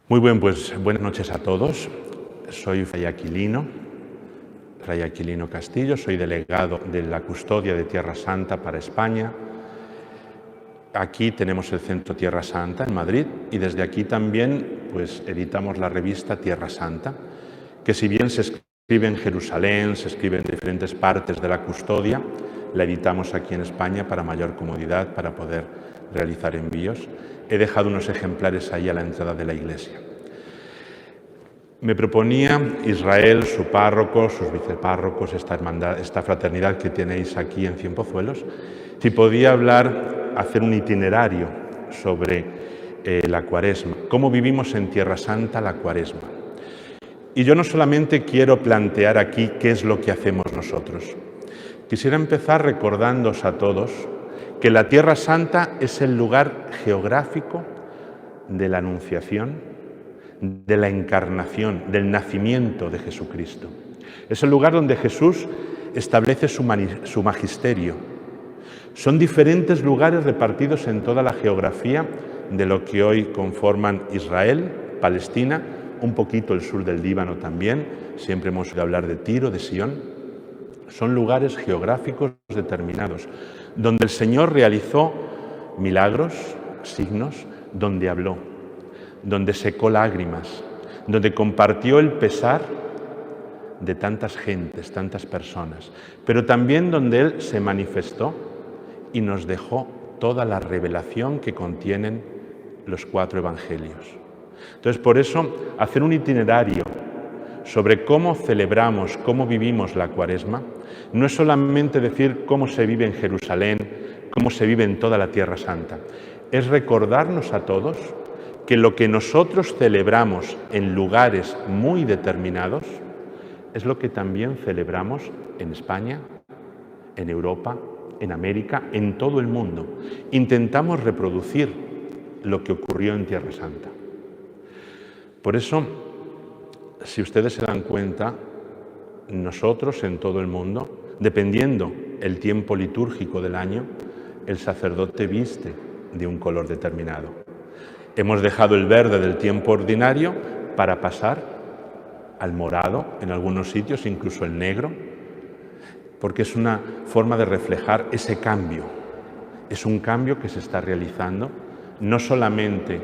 Muy bien, pues buenas noches a todos. Soy Fray Aquilino Castillo, soy delegado de la Custodia de Tierra Santa para España. Aquí tenemos el Centro Tierra Santa en Madrid y desde aquí también pues, editamos la revista Tierra Santa, que si bien se escribe en Jerusalén, se escribe en diferentes partes de la Custodia, la editamos aquí en España para mayor comodidad, para poder realizar envíos. He dejado unos ejemplares ahí a la entrada de la iglesia. Me proponía Israel, su párroco, sus vicepárrocos, esta fraternidad que tenéis aquí en Cienpozuelos, si podía hacer un itinerario sobre la Cuaresma, cómo vivimos en Tierra Santa la Cuaresma. Y yo no solamente quiero plantear aquí qué es lo que hacemos nosotros. Quisiera empezar recordándoos a todos que la Tierra Santa es el lugar geográfico de la Anunciación, de la encarnación, del nacimiento de Jesucristo. Es el lugar donde Jesús establece su magisterio. Son diferentes lugares repartidos en toda la geografía de lo que hoy conforman Israel, Palestina, un poquito el sur del Líbano también, siempre hemos oído hablar de Tiro, de Sion. Son lugares geográficos determinados, donde el Señor realizó milagros, signos, donde habló, donde secó lágrimas, donde compartió el pesar de tantas gentes, tantas personas, pero también donde Él se manifestó y nos dejó toda la revelación que contienen los 4 evangelios. Entonces, por eso, hacer un itinerario sobre cómo celebramos, cómo vivimos la Cuaresma, no es solamente decir cómo se vive en Jerusalén, cómo se vive en toda la Tierra Santa, es recordarnos a todos que lo que nosotros celebramos en lugares muy determinados es lo que también celebramos en España, en Europa, en América, en todo el mundo. Intentamos reproducir lo que ocurrió en Tierra Santa. Por eso, si ustedes se dan cuenta, nosotros en todo el mundo, dependiendo el tiempo litúrgico del año, el sacerdote viste de un color determinado. Hemos dejado el verde del tiempo ordinario para pasar al morado, en algunos sitios incluso el negro, porque es una forma de reflejar ese cambio. Es un cambio que se está realizando no solamente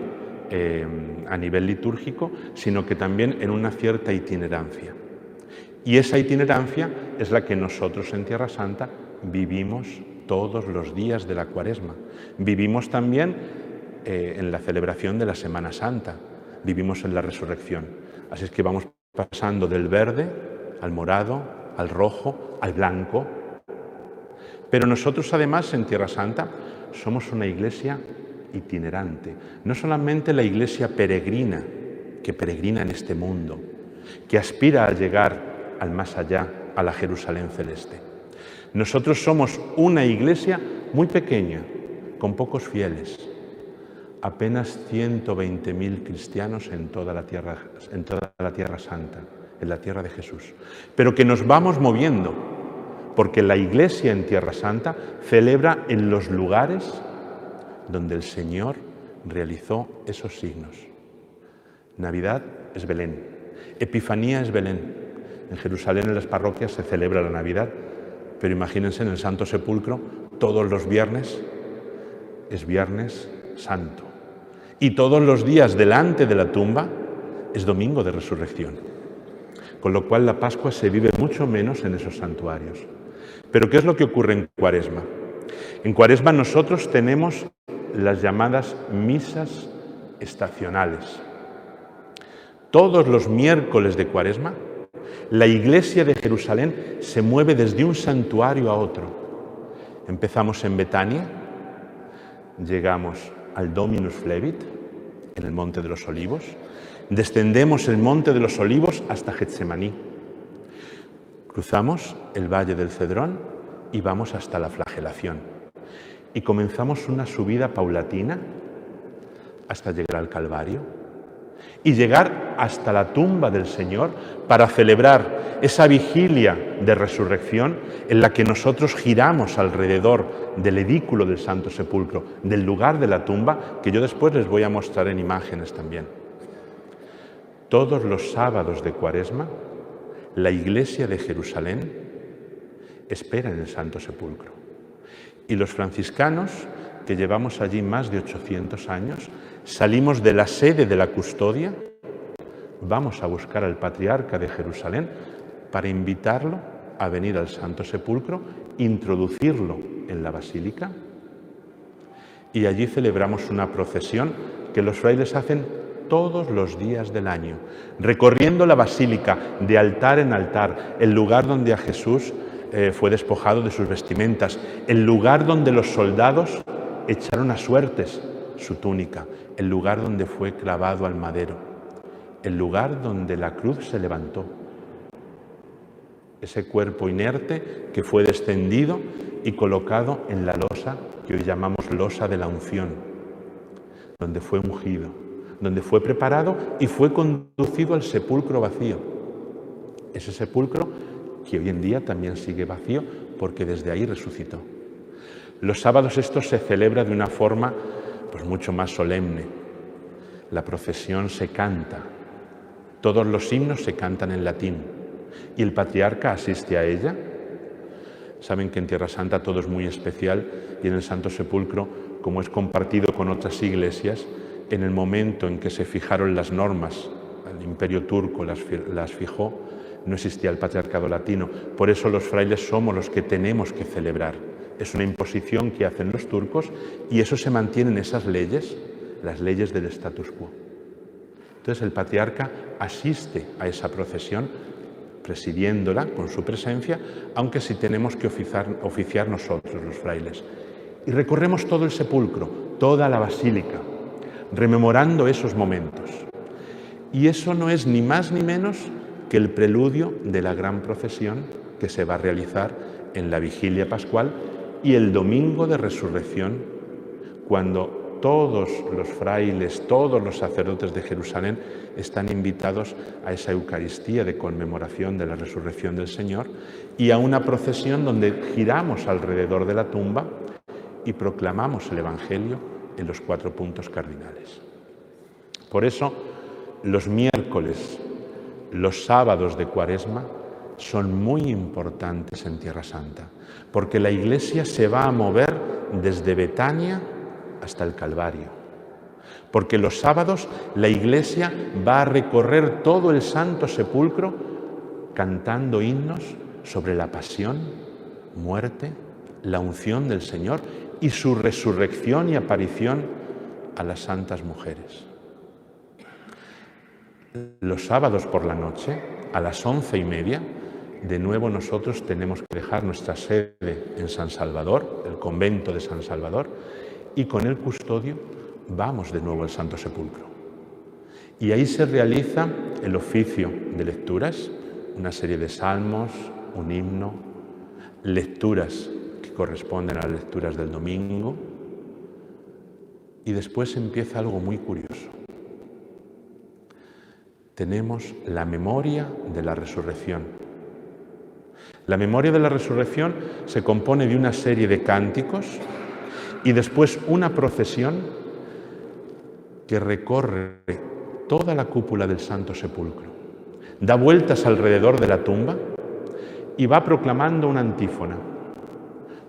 a nivel litúrgico, sino que también en una cierta itinerancia. Y esa itinerancia es la que nosotros en Tierra Santa vivimos todos los días de la Cuaresma. Vivimos también en la celebración de la Semana Santa, vivimos en la resurrección. Así es que vamos pasando del verde al morado, al rojo, al blanco. Pero nosotros además en Tierra Santa somos una iglesia itinerante, no solamente la iglesia peregrina, que peregrina en este mundo, que aspira a llegar al más allá, a la Jerusalén celeste. Nosotros somos una iglesia muy pequeña, con pocos fieles, apenas 120.000 cristianos en toda la Tierra Santa, en la tierra de Jesús, pero que nos vamos moviendo, porque la iglesia en Tierra Santa celebra en los lugares donde el Señor realizó esos signos. Navidad es Belén, Epifanía es Belén. En Jerusalén, en las parroquias, se celebra la Navidad, pero imagínense en el Santo Sepulcro, todos los viernes es Viernes Santo. Y todos los días delante de la tumba es Domingo de Resurrección. Con lo cual la Pascua se vive mucho menos en esos santuarios. Pero ¿qué es lo que ocurre en Cuaresma? En Cuaresma nosotros tenemos las llamadas misas estacionales. Todos los miércoles de Cuaresma, la iglesia de Jerusalén se mueve desde un santuario a otro. Empezamos en Betania, llegamos al Dominus Flevit, en el Monte de los Olivos, descendemos el Monte de los Olivos hasta Getsemaní, cruzamos el Valle del Cedrón y vamos hasta la flagelación. Y comenzamos una subida paulatina hasta llegar al Calvario y llegar hasta la tumba del Señor para celebrar esa vigilia de resurrección en la que nosotros giramos alrededor del edículo del Santo Sepulcro, del lugar de la tumba, que yo después les voy a mostrar en imágenes también. Todos los sábados de Cuaresma, la Iglesia de Jerusalén espera en el Santo Sepulcro. Y los franciscanos, que llevamos allí más de 800 años, salimos de la sede de la custodia, vamos a buscar al patriarca de Jerusalén para invitarlo a venir al Santo Sepulcro, introducirlo en la basílica, y allí celebramos una procesión que los frailes hacen todos los días del año, recorriendo la basílica de altar en altar, el lugar donde a Jesús fue despojado de sus vestimentas, el lugar donde los soldados echaron a suertes su túnica, el lugar donde fue clavado al madero, el lugar donde la cruz se levantó. Ese cuerpo inerte que fue descendido y colocado en la losa que hoy llamamos losa de la unción, donde fue ungido, donde fue preparado y fue conducido al sepulcro vacío. Ese sepulcro que hoy en día también sigue vacío porque desde ahí resucitó. Los sábados esto se celebra de una forma pues mucho más solemne. La procesión se canta, todos los himnos se cantan en latín y el patriarca asiste a ella. Saben que en Tierra Santa todo es muy especial y en el Santo Sepulcro, como es compartido con otras iglesias, en el momento en que se fijaron las normas, el Imperio Turco las fijó, no existía el patriarcado latino. Por eso los frailes somos los que tenemos que celebrar. Es una imposición que hacen los turcos y eso se mantiene en esas leyes, las leyes del status quo. Entonces el patriarca asiste a esa procesión, presidiéndola con su presencia, aunque sí tenemos que oficiar nosotros, los frailes. Y recorremos todo el sepulcro, toda la basílica, rememorando esos momentos. Y eso no es ni más ni menos que el preludio de la gran procesión que se va a realizar en la vigilia pascual y el domingo de resurrección, cuando todos los frailes, todos los sacerdotes de Jerusalén están invitados a esa Eucaristía de conmemoración de la resurrección del Señor y a una procesión donde giramos alrededor de la tumba y proclamamos el Evangelio en los 4 puntos cardinales. Por eso, los miércoles, los sábados de Cuaresma son muy importantes en Tierra Santa, porque la Iglesia se va a mover desde Betania hasta el Calvario, porque los sábados la Iglesia va a recorrer todo el Santo Sepulcro cantando himnos sobre la pasión, muerte, la unción del Señor y su resurrección y aparición a las santas mujeres. Los sábados por la noche, a las 11:30, de nuevo nosotros tenemos que dejar nuestra sede en San Salvador, el convento de San Salvador, y con el custodio vamos de nuevo al Santo Sepulcro. Y ahí se realiza el oficio de lecturas, una serie de salmos, un himno, lecturas que corresponden a las lecturas del domingo, y después empieza algo muy curioso. Tenemos la memoria de la resurrección. La memoria de la resurrección se compone de una serie de cánticos y después una procesión que recorre toda la cúpula del Santo Sepulcro, da vueltas alrededor de la tumba y va proclamando una antífona,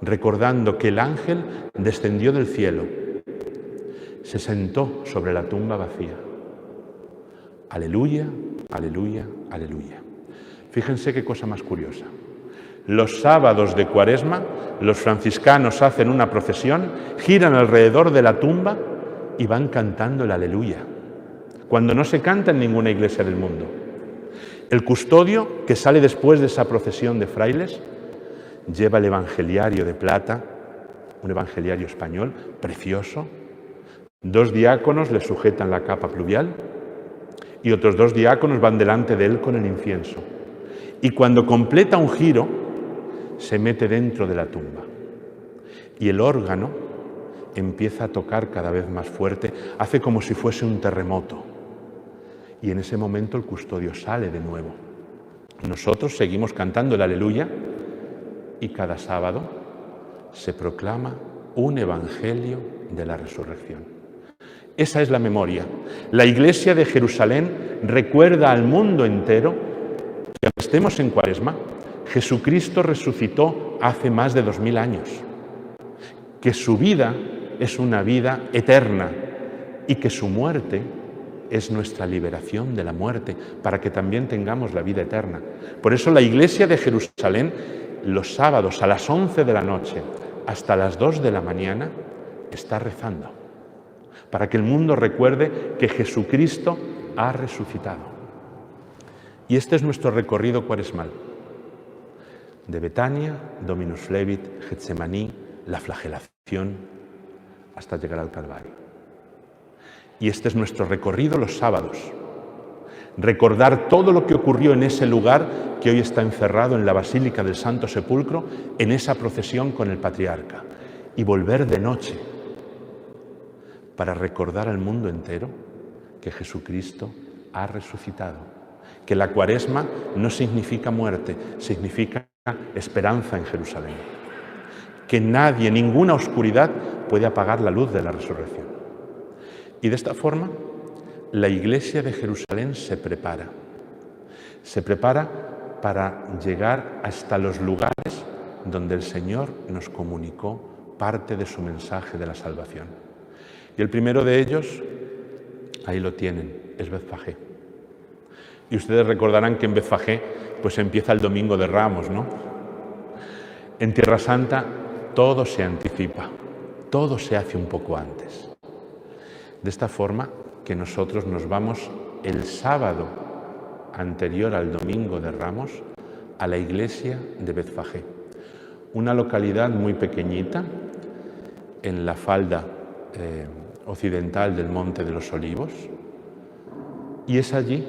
recordando que el ángel descendió del cielo, se sentó sobre la tumba vacía. Aleluya, aleluya, aleluya. Fíjense qué cosa más curiosa. Los sábados de Cuaresma, los franciscanos hacen una procesión, giran alrededor de la tumba y van cantando el aleluya, cuando no se canta en ninguna iglesia del mundo. El custodio, que sale después de esa procesión de frailes, lleva el evangeliario de plata, un evangeliario español precioso. 2 diáconos le sujetan la capa pluvial y otros 2 diáconos van delante de él con el incienso. Y cuando completa un giro, se mete dentro de la tumba. Y el órgano empieza a tocar cada vez más fuerte, hace como si fuese un terremoto. Y en ese momento el custodio sale de nuevo. Nosotros seguimos cantando el aleluya y cada sábado se proclama un evangelio de la resurrección. Esa es la memoria. La Iglesia de Jerusalén recuerda al mundo entero que aunque estemos en Cuaresma, Jesucristo resucitó hace más de 2000 años, que su vida es una vida eterna y que su muerte es nuestra liberación de la muerte, para que también tengamos la vida eterna. Por eso la Iglesia de Jerusalén, los sábados a las 11 de la noche hasta las 2 de la mañana, está rezando, para que el mundo recuerde que Jesucristo ha resucitado. Y este es nuestro recorrido cuaresmal. De Betania, Dominus Flevit, Getsemaní, la flagelación, hasta llegar al Calvario. Y este es nuestro recorrido los sábados. Recordar todo lo que ocurrió en ese lugar que hoy está encerrado en la Basílica del Santo Sepulcro, en esa procesión con el Patriarca. Y volver de noche para recordar al mundo entero que Jesucristo ha resucitado. Que la Cuaresma no significa muerte, significa esperanza en Jerusalén. Que nadie, ninguna oscuridad puede apagar la luz de la resurrección. Y de esta forma, la Iglesia de Jerusalén se prepara. Se prepara para llegar hasta los lugares donde el Señor nos comunicó parte de su mensaje de la salvación. Y el primero de ellos, ahí lo tienen, es Betfagé. Y ustedes recordarán que en Betfagé pues empieza el Domingo de Ramos, ¿no? En Tierra Santa todo se anticipa, todo se hace un poco antes. De esta forma que nosotros nos vamos el sábado anterior al Domingo de Ramos a la iglesia de Betfagé, una localidad muy pequeñita en la falda occidental del Monte de los Olivos, y es allí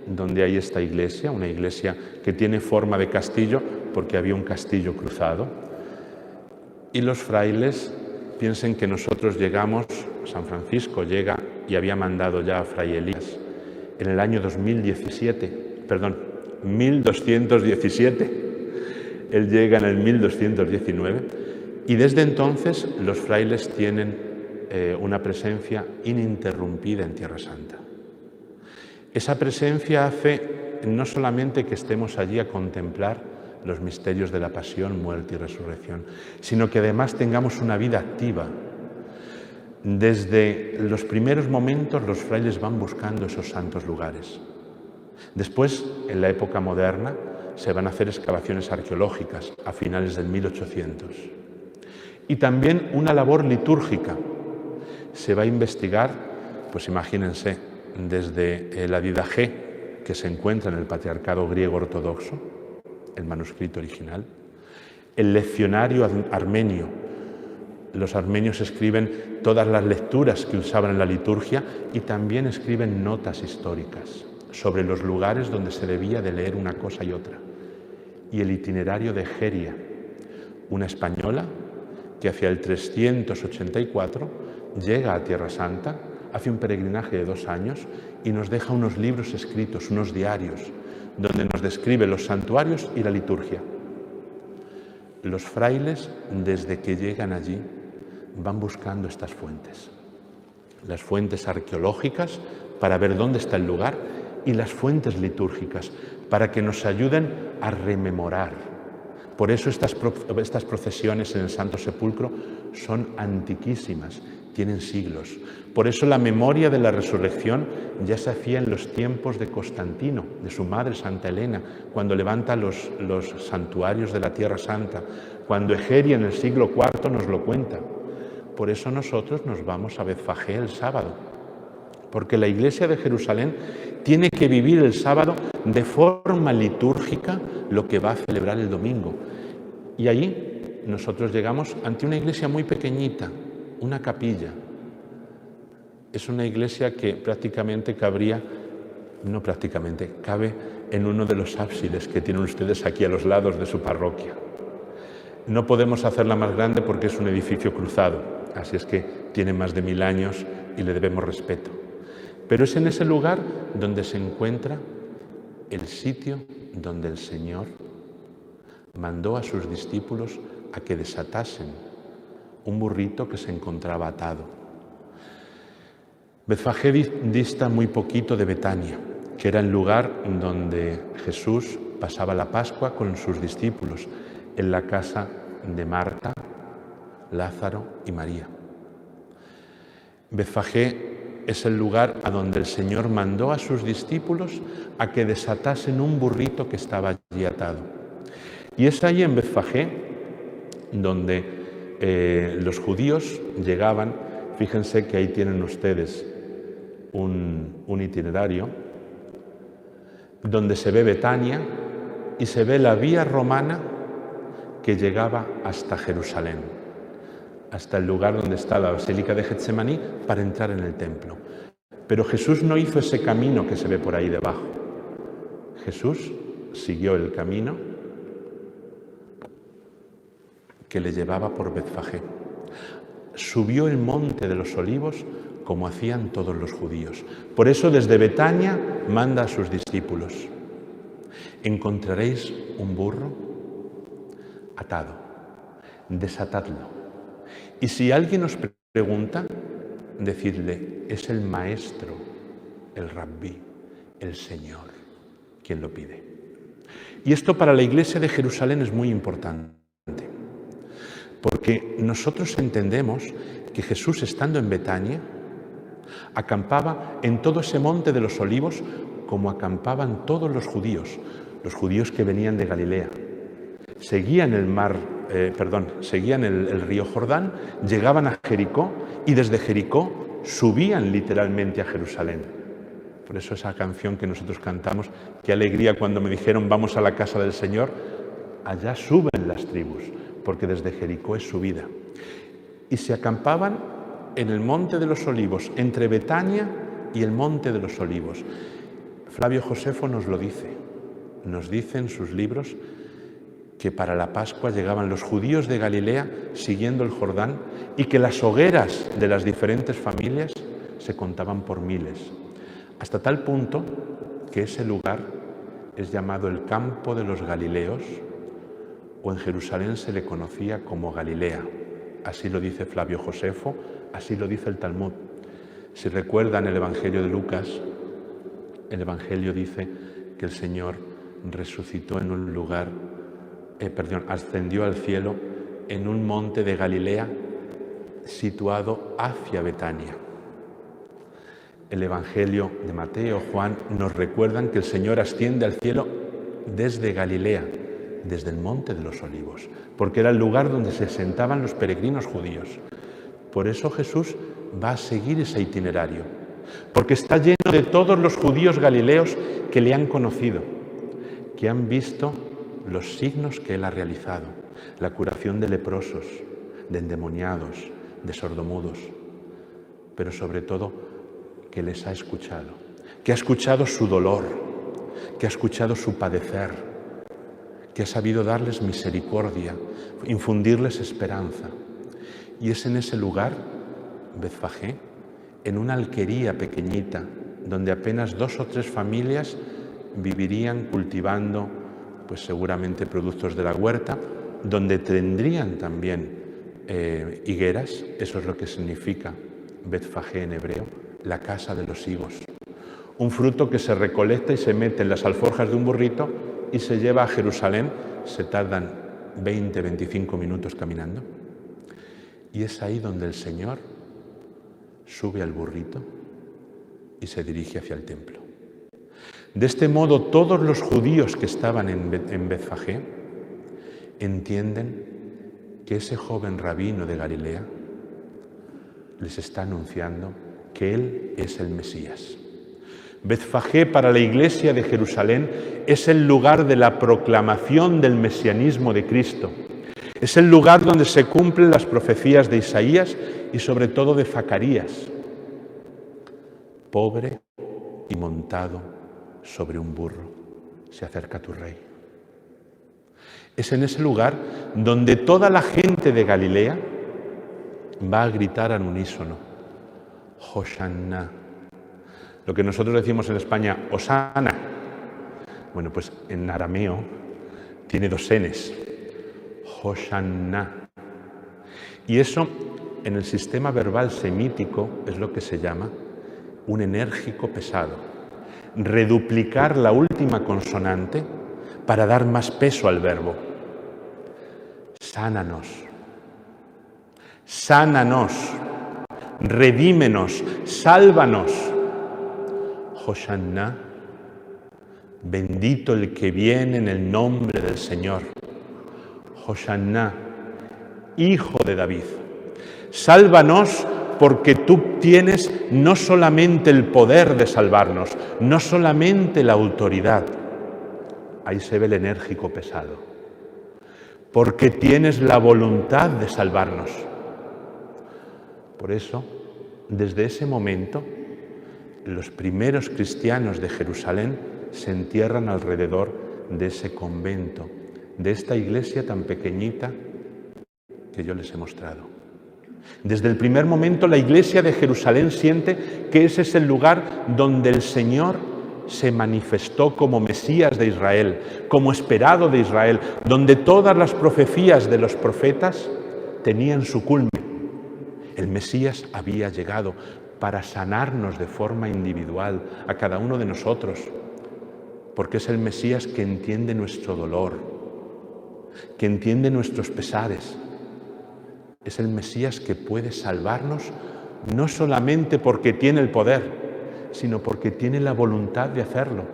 donde hay esta iglesia, una iglesia que tiene forma de castillo porque había un castillo cruzado, y los frailes piensen que nosotros llegamos, San Francisco llega y había mandado ya a Fray Elías en el año 1217, él llega en el 1219, y desde entonces los frailes tienen una presencia ininterrumpida en Tierra Santa. Esa presencia hace no solamente que estemos allí a contemplar los misterios de la pasión, muerte y resurrección, sino que además tengamos una vida activa. Desde los primeros momentos los frailes van buscando esos santos lugares. Después, en la época moderna, se van a hacer excavaciones arqueológicas a finales del 1800. Y también una labor litúrgica. Se va a investigar, pues imagínense, desde la Didaché, que se encuentra en el Patriarcado griego ortodoxo, el manuscrito original, el leccionario armenio. Los armenios escriben todas las lecturas que usaban en la liturgia y también escriben notas históricas sobre los lugares donde se debía de leer una cosa y otra. Y el itinerario de Egeria, una española que hacia el 384 llega a Tierra Santa, hace un peregrinaje de 2 años y nos deja unos libros escritos, unos diarios, donde nos describe los santuarios y la liturgia. Los frailes, desde que llegan allí, van buscando estas fuentes. Las fuentes arqueológicas para ver dónde está el lugar y las fuentes litúrgicas para que nos ayuden a rememorar. Por eso estas procesiones en el Santo Sepulcro son antiquísimas, tienen siglos. Por eso la memoria de la resurrección ya se hacía en los tiempos de Constantino, de su madre Santa Elena, cuando levanta los santuarios de la Tierra Santa, cuando Egeria en el siglo IV nos lo cuenta. Por eso nosotros nos vamos a Betfagé el sábado, porque la Iglesia de Jerusalén tiene que vivir el sábado de forma litúrgica lo que va a celebrar el domingo. Y allí nosotros llegamos ante una iglesia muy pequeñita, una capilla. Es una iglesia que prácticamente cabe en uno de los ábsides que tienen ustedes aquí a los lados de su parroquia. No podemos hacerla más grande porque es un edificio cruzado, así es que tiene más de 1000 años y le debemos respeto. Pero es en ese lugar donde se encuentra el sitio donde el Señor mandó a sus discípulos a que desatasen un burrito que se encontraba atado. Betfagé dista muy poquito de Betania, que era el lugar donde Jesús pasaba la Pascua con sus discípulos, en la casa de Marta, Lázaro y María. Betfagé es el lugar a donde el Señor mandó a sus discípulos a que desatasen un burrito que estaba allí atado. Y es ahí en Betfagé donde los judíos llegaban. Fíjense que ahí tienen ustedes un itinerario donde se ve Betania y se ve la vía romana que llegaba hasta Jerusalén, hasta el lugar donde está la Basílica de Getsemaní para entrar en el templo. Pero Jesús no hizo ese camino que se ve por ahí debajo. Jesús siguió el camino que le llevaba por Betfagé. Subió el monte de los Olivos como hacían todos los judíos. Por eso desde Betania manda a sus discípulos: encontraréis un burro atado, desatadlo. Y si alguien os pregunta, decidle: es el maestro, el rabí, el Señor, quien lo pide. Y esto para la Iglesia de Jerusalén es muy importante, porque nosotros entendemos que Jesús, estando en Betania, acampaba en todo ese monte de los Olivos como acampaban todos los judíos que venían de Galilea. Seguían el río Jordán, llegaban a Jericó y desde Jericó subían literalmente a Jerusalén. Por eso esa canción que nosotros cantamos, qué alegría cuando me dijeron vamos a la casa del Señor, allá suben las tribus, porque desde Jericó es subida. Y se acampaban en el monte de los Olivos, entre Betania y el monte de los Olivos. Flavio Josefo nos lo dice, nos dice en sus libros que para la Pascua llegaban los judíos de Galilea siguiendo el Jordán y que las hogueras de las diferentes familias se contaban por miles, hasta tal punto que ese lugar es llamado el Campo de los Galileos, o en Jerusalén se le conocía como Galilea. Así lo dice Flavio Josefo, así lo dice el Talmud. Si recuerdan el Evangelio de Lucas, el Evangelio dice que el Señor resucitó en un lugar, ascendió al cielo en un monte de Galilea situado hacia Betania. El Evangelio de Mateo, Juan, nos recuerdan que el Señor asciende al cielo desde Galilea, desde el monte de los Olivos, porque era el lugar donde se sentaban los peregrinos judíos. Por eso Jesús va a seguir ese itinerario, porque está lleno de todos los judíos galileos que le han conocido, que han visto los signos que él ha realizado, la curación de leprosos, de endemoniados, de sordomudos, pero sobre todo que les ha escuchado, que ha escuchado su dolor, que ha escuchado su padecer, que ha sabido darles misericordia, infundirles esperanza. Y es en ese lugar, Betfagé, en una alquería pequeñita, donde apenas 2 o 3 familias vivirían cultivando, pues seguramente productos de la huerta, donde tendrían también higueras. Eso es lo que significa Betfagé en hebreo, la casa de los higos. Un fruto que se recolecta y se mete en las alforjas de un burrito y se lleva a Jerusalén. Se tardan 20-25 minutos caminando. Y es ahí donde el Señor sube al burrito y se dirige hacia el templo. De este modo, todos los judíos que estaban en Betfagé entienden que ese joven rabino de Galilea les está anunciando que Él es el Mesías. Betfagé para la Iglesia de Jerusalén es el lugar de la proclamación del mesianismo de Cristo. Es el lugar donde se cumplen las profecías de Isaías y sobre todo de Zacarías. Pobre y montado sobre un burro, se acerca tu rey. Es en ese lugar donde toda la gente de Galilea va a gritar al unísono: Hosanna. Lo que nosotros decimos en España, Hosana. Bueno, pues en arameo tiene 2 N's. Hosanna. Y eso en el sistema verbal semítico es lo que se llama un enérgico pesado. Reduplicar la última consonante para dar más peso al verbo. Sánanos, sánanos, redímenos, sálvanos. Hosanna, bendito el que viene en el nombre del Señor. Hosanna, hijo de David. Sálvanos porque tú tienes no solamente el poder de salvarnos, no solamente la autoridad. Ahí se ve el enérgico pesado. Porque tienes la voluntad de salvarnos. Por eso, desde ese momento, los primeros cristianos de Jerusalén se entierran alrededor de ese convento, de esta iglesia tan pequeñita que yo les he mostrado. Desde el primer momento la iglesia de Jerusalén siente que ese es el lugar donde el Señor se manifestó como Mesías de Israel, como esperado de Israel, donde todas las profecías de los profetas tenían su culmen. El Mesías había llegado para sanarnos de forma individual a cada uno de nosotros, porque es el Mesías que entiende nuestro dolor, que entiende nuestros pesares. Es el Mesías que puede salvarnos no solamente porque tiene el poder, sino porque tiene la voluntad de hacerlo,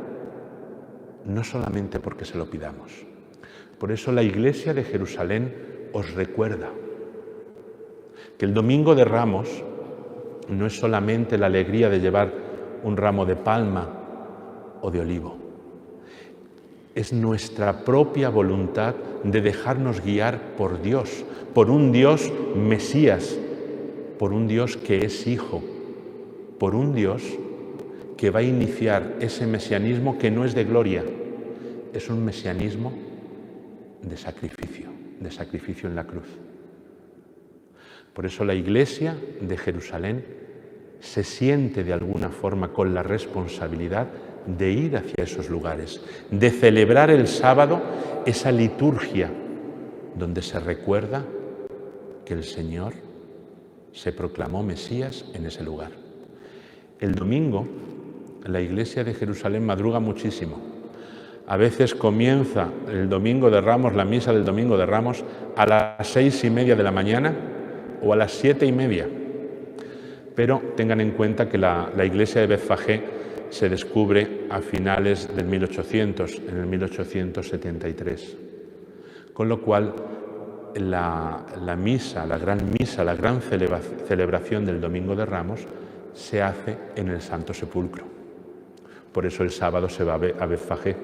no solamente porque se lo pidamos. Por eso la Iglesia de Jerusalén os recuerda que el Domingo de Ramos no es solamente la alegría de llevar un ramo de palma o de olivo. Es nuestra propia voluntad de dejarnos guiar por Dios, por un Dios Mesías, por un Dios que es Hijo, por un Dios que va a iniciar ese mesianismo que no es de gloria, es un mesianismo de sacrificio en la cruz. Por eso la Iglesia de Jerusalén se siente de alguna forma con la responsabilidad de ir hacia esos lugares, de celebrar el sábado esa liturgia donde se recuerda que el Señor se proclamó Mesías en ese lugar. El domingo, la Iglesia de Jerusalén madruga muchísimo. A veces comienza el Domingo de Ramos, la misa del Domingo de Ramos, a las 6:30 de la mañana o a las 7:30. Pero tengan en cuenta que la iglesia de Betfagé se descubre a finales del 1800, en el 1873. Con lo cual, la misa, la gran celebración del Domingo de Ramos se hace en el Santo Sepulcro. Por eso el sábado se va a Betfagé.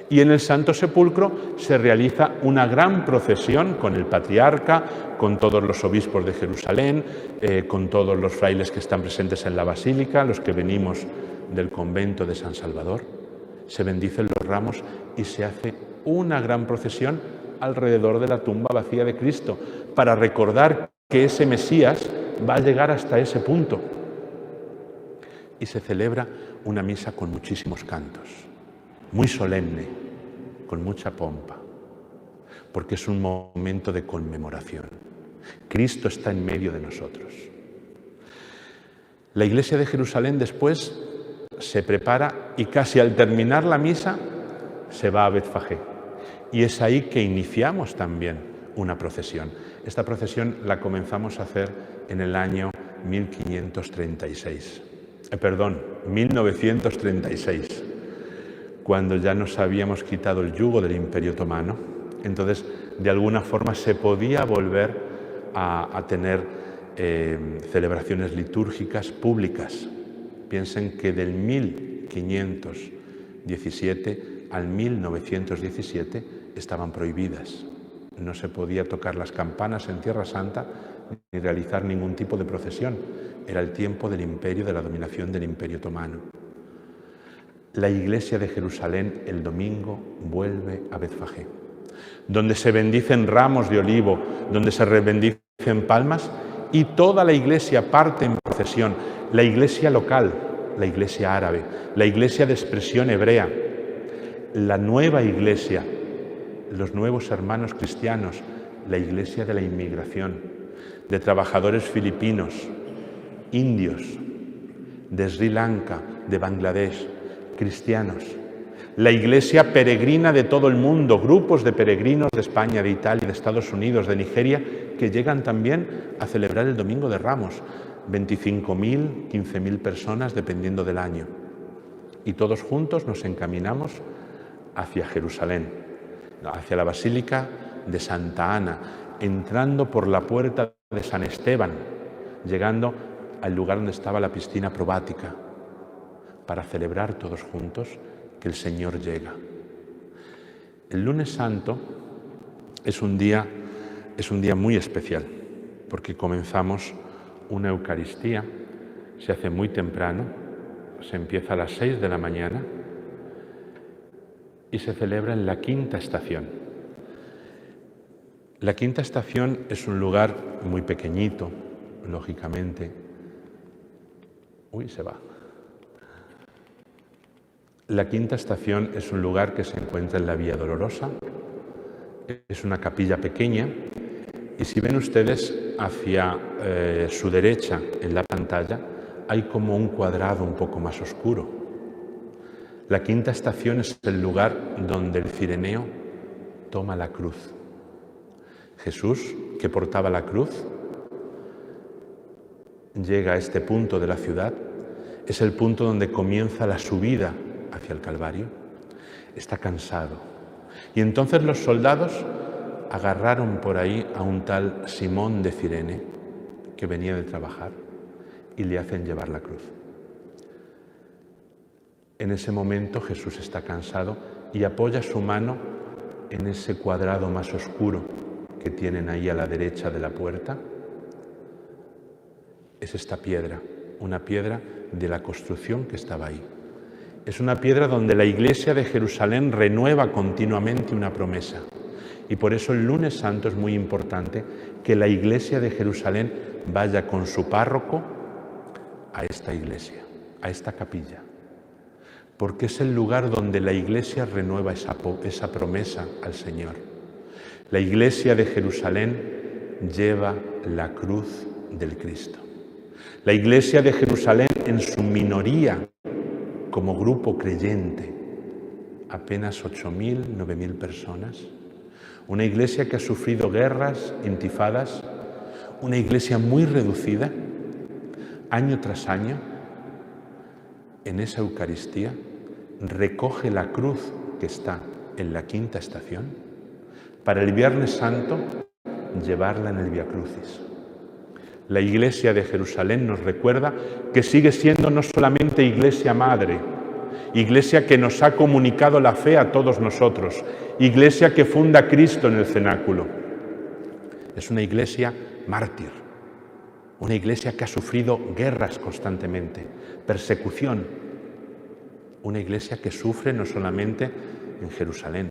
Y en el Santo Sepulcro se realiza una gran procesión con el patriarca, con todos los obispos de Jerusalén, con todos los frailes que están presentes en la basílica, los que venimos del convento de San Salvador. Se bendicen los ramos y se hace una gran procesión alrededor de la tumba vacía de Cristo, para recordar que ese Mesías va a llegar hasta ese punto. Y se celebra una misa con muchísimos cantos, muy solemne, con mucha pompa, porque es un momento de conmemoración. Cristo está en medio de nosotros. La Iglesia de Jerusalén después se prepara y casi al terminar la misa se va a Betfagé. Y es ahí que iniciamos también una procesión. Esta procesión la comenzamos a hacer en el año 1936, cuando ya nos habíamos quitado el yugo del Imperio Otomano. Entonces, de alguna forma se podía volver a tener celebraciones litúrgicas públicas. Piensen que del 1517 al 1917 estaban prohibidas. No se podía tocar las campanas en Tierra Santa ni realizar ningún tipo de procesión. Era el tiempo del imperio, de la dominación del Imperio Otomano. La Iglesia de Jerusalén el domingo vuelve a Betfagé, donde se bendicen ramos de olivo, donde se bendicen palmas, y toda la Iglesia parte en procesión. La Iglesia local, la Iglesia árabe, la Iglesia de expresión hebrea, la nueva Iglesia, los nuevos hermanos cristianos, la Iglesia de la inmigración, de trabajadores filipinos, indios, de Sri Lanka, de Bangladesh, cristianos. La iglesia peregrina de todo el mundo, grupos de peregrinos de España, de Italia, de Estados Unidos, de Nigeria, que llegan también a celebrar el Domingo de Ramos. 25.000, 15.000 personas, dependiendo del año. Y todos juntos nos encaminamos hacia Jerusalén, hacia la Basílica de Santa Ana, entrando por la puerta de San Esteban, llegando al lugar donde estaba la piscina probática, para celebrar todos juntos que el Señor llega. El lunes santo es un día muy especial, porque comenzamos una Eucaristía, se hace muy temprano, se empieza a las 6 de la mañana y se celebra en la quinta estación. La quinta estación es un lugar muy pequeñito, lógicamente. Se va. La quinta estación es un lugar que se encuentra en la Vía Dolorosa, es una capilla pequeña y si ven ustedes hacia su derecha en la pantalla hay como un cuadrado un poco más oscuro. La quinta estación es el lugar donde el cireneo toma la cruz. Jesús, que portaba la cruz, llega a este punto de la ciudad, es el punto donde comienza la subida hacia el Calvario. Está cansado. Y entonces los soldados agarraron por ahí a un tal Simón de Cirene, que venía de trabajar, y le hacen llevar la cruz. En ese momento Jesús está cansado y apoya su mano en ese cuadrado más oscuro que tienen ahí a la derecha de la puerta. Es esta piedra, una piedra de la construcción que estaba ahí. Es una piedra donde la Iglesia de Jerusalén renueva continuamente una promesa. Y por eso el lunes santo es muy importante que la Iglesia de Jerusalén vaya con su párroco a esta iglesia, a esta capilla. Porque es el lugar donde la Iglesia renueva esa promesa al Señor. La Iglesia de Jerusalén lleva la cruz del Cristo. La Iglesia de Jerusalén, en su minoría, como grupo creyente, apenas 8.000, 9.000 personas. Una iglesia que ha sufrido guerras, intifadas, una iglesia muy reducida, año tras año, en esa Eucaristía, recoge la cruz que está en la quinta estación, para el Viernes Santo llevarla en el Vía Crucis. La Iglesia de Jerusalén nos recuerda que sigue siendo no solamente Iglesia Madre, Iglesia que nos ha comunicado la fe a todos nosotros, Iglesia que funda Cristo en el cenáculo. Es una Iglesia mártir, una Iglesia que ha sufrido guerras constantemente, persecución, una Iglesia que sufre no solamente en Jerusalén,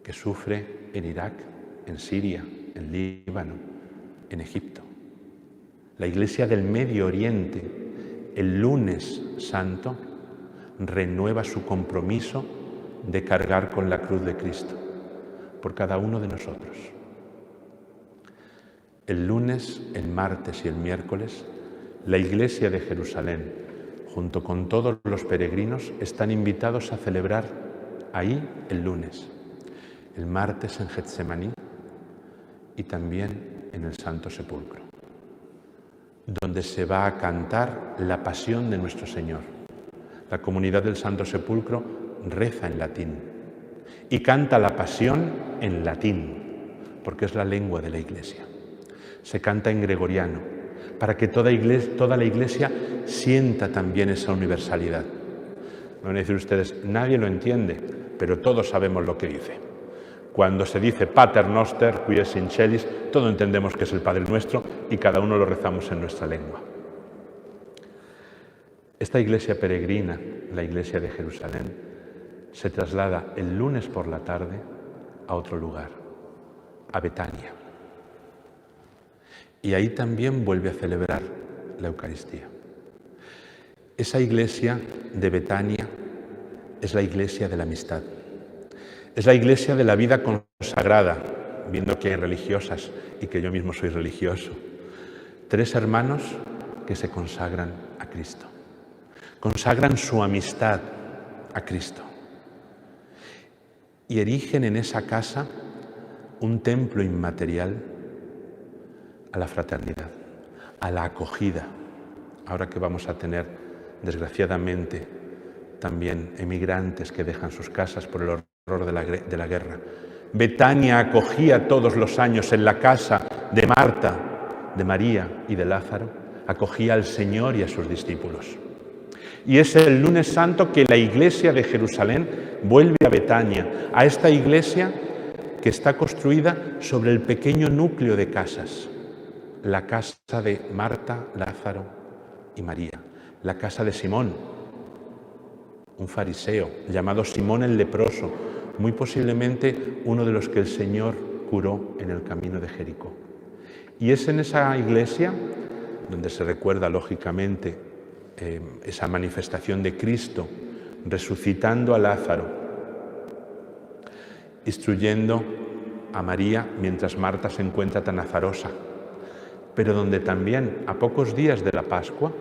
que sufre en Irak, en Siria, en Líbano, en Egipto. La Iglesia del Medio Oriente, el lunes santo, renueva su compromiso de cargar con la cruz de Cristo por cada uno de nosotros. El lunes, el martes y el miércoles, la Iglesia de Jerusalén, junto con todos los peregrinos, están invitados a celebrar ahí el lunes, el martes en Getsemaní y también en el Santo Sepulcro, donde se va a cantar la pasión de nuestro Señor. La comunidad del Santo Sepulcro reza en latín y canta la pasión en latín, porque es la lengua de la Iglesia. Se canta en gregoriano, para que toda la Iglesia sienta también esa universalidad. Me van a decir ustedes, nadie lo entiende, pero todos sabemos lo que dice. Cuando se dice Pater Noster, qui es in celis, todos entendemos que es el Padre Nuestro y cada uno lo rezamos en nuestra lengua. Esta iglesia peregrina, la Iglesia de Jerusalén, se traslada el lunes por la tarde a otro lugar, a Betania. Y ahí también vuelve a celebrar la Eucaristía. Esa iglesia de Betania es la iglesia de la amistad. Es la iglesia de la vida consagrada, viendo que hay religiosas y que yo mismo soy religioso. 3 hermanos que se consagran a Cristo. Consagran su amistad a Cristo. Y erigen en esa casa un templo inmaterial a la fraternidad, a la acogida. Ahora que vamos a tener, desgraciadamente, también emigrantes que dejan sus casas por el horror de la guerra. Betania acogía todos los años en la casa de Marta, de María y de Lázaro, acogía al Señor y a sus discípulos. Y es el lunes santo que la iglesia de Jerusalén vuelve a Betania, a esta iglesia que está construida sobre el pequeño núcleo de casas, la casa de Marta, Lázaro y María, la casa de Simón, un fariseo llamado Simón el leproso, muy posiblemente uno de los que el Señor curó en el camino de Jericó. Y es en esa iglesia donde se recuerda lógicamente esa manifestación de Cristo resucitando a Lázaro, instruyendo a María mientras Marta se encuentra tan azarosa, pero donde también a pocos días de la Pascua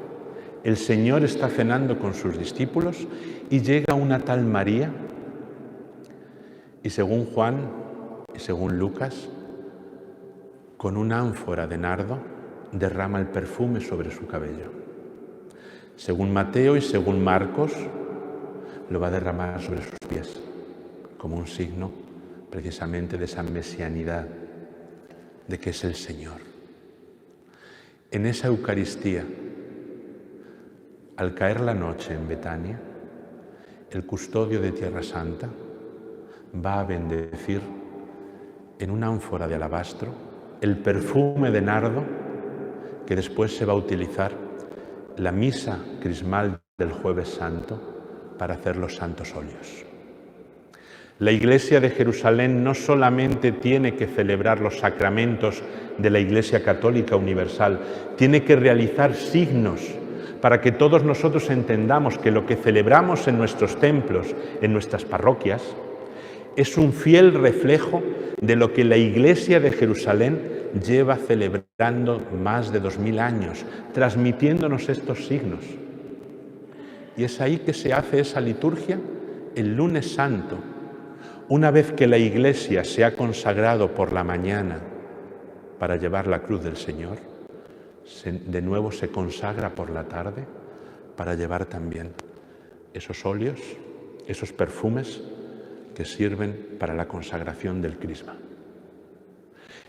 el Señor está cenando con sus discípulos y llega una tal María y según Juan y según Lucas, con una ánfora de nardo derrama el perfume sobre su cabello. Según Mateo y según Marcos, lo va a derramar sobre sus pies, como un signo precisamente de esa mesianidad, de que es el Señor. En esa Eucaristía, al caer la noche en Betania, el custodio de Tierra Santa va a bendecir en una ánfora de alabastro el perfume de nardo que después se va a utilizar la misa crismal del Jueves Santo para hacer los santos óleos. La Iglesia de Jerusalén no solamente tiene que celebrar los sacramentos de la Iglesia Católica Universal, tiene que realizar signos para que todos nosotros entendamos que lo que celebramos en nuestros templos, en nuestras parroquias, es un fiel reflejo de lo que la Iglesia de Jerusalén lleva celebrando más de 2000 años, transmitiéndonos estos signos. Y es ahí que se hace esa liturgia el lunes santo. Una vez que la Iglesia se ha consagrado por la mañana para llevar la cruz del Señor, de nuevo se consagra por la tarde para llevar también esos óleos, esos perfumes que sirven para la consagración del crisma.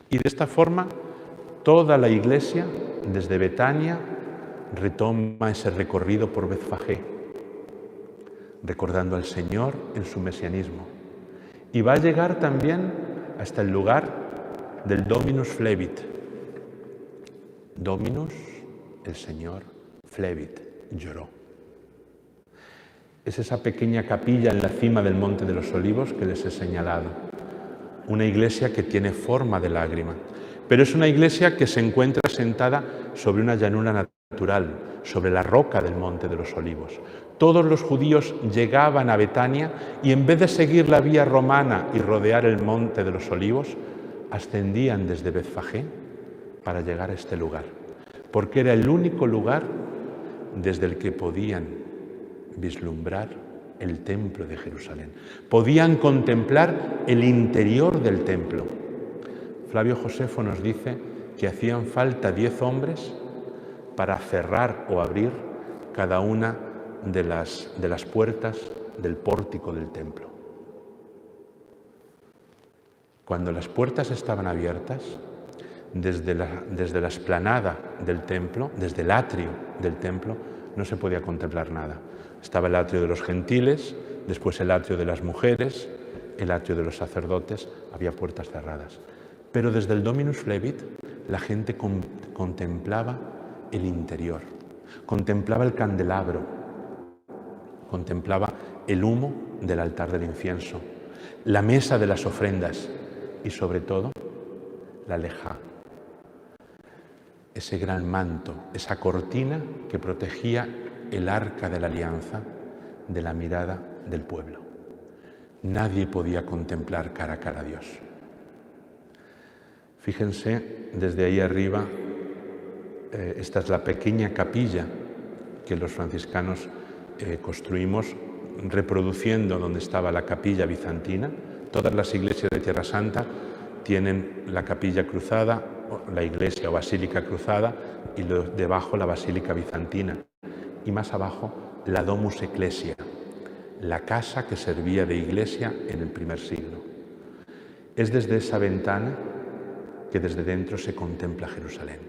Y de esta forma, toda la Iglesia, desde Betania, retoma ese recorrido por Betfagé, recordando al Señor en su mesianismo. Y va a llegar también hasta el lugar del Dominus Flevit. Dominus, el Señor, Flevit, lloró. Es esa pequeña capilla en la cima del Monte de los Olivos que les he señalado. Una iglesia que tiene forma de lágrima, pero es una iglesia que se encuentra sentada sobre una llanura natural, sobre la roca del Monte de los Olivos. Todos los judíos llegaban a Betania y en vez de seguir la vía romana y rodear el Monte de los Olivos, ascendían desde Betfagé para llegar a este lugar, porque era el único lugar desde el que podían vislumbrar el templo de Jerusalén. Podían contemplar el interior del templo. Flavio Josefo nos dice que hacían falta 10 hombres para cerrar o abrir cada una de las puertas del pórtico del templo. Cuando las puertas estaban abiertas, desde la explanada del templo, desde el atrio del templo, no se podía contemplar nada. Estaba el atrio de los gentiles, después el atrio de las mujeres, el atrio de los sacerdotes, había puertas cerradas. Pero desde el Dominus Flevit la gente contemplaba el interior, contemplaba el candelabro, contemplaba el humo del altar del incienso, la mesa de las ofrendas y sobre todo la lejá, ese gran manto, esa cortina que protegía el arca de la alianza de la mirada del pueblo. Nadie podía contemplar cara a cara a Dios. Fíjense, desde ahí arriba, esta es la pequeña capilla que los franciscanos construimos reproduciendo donde estaba la capilla bizantina. Todas las iglesias de Tierra Santa tienen la capilla cruzada, la iglesia o basílica cruzada, y debajo la basílica bizantina. Y más abajo la Domus Ecclesia, la casa que servía de iglesia en el primer siglo. Es desde esa ventana que desde dentro se contempla Jerusalén.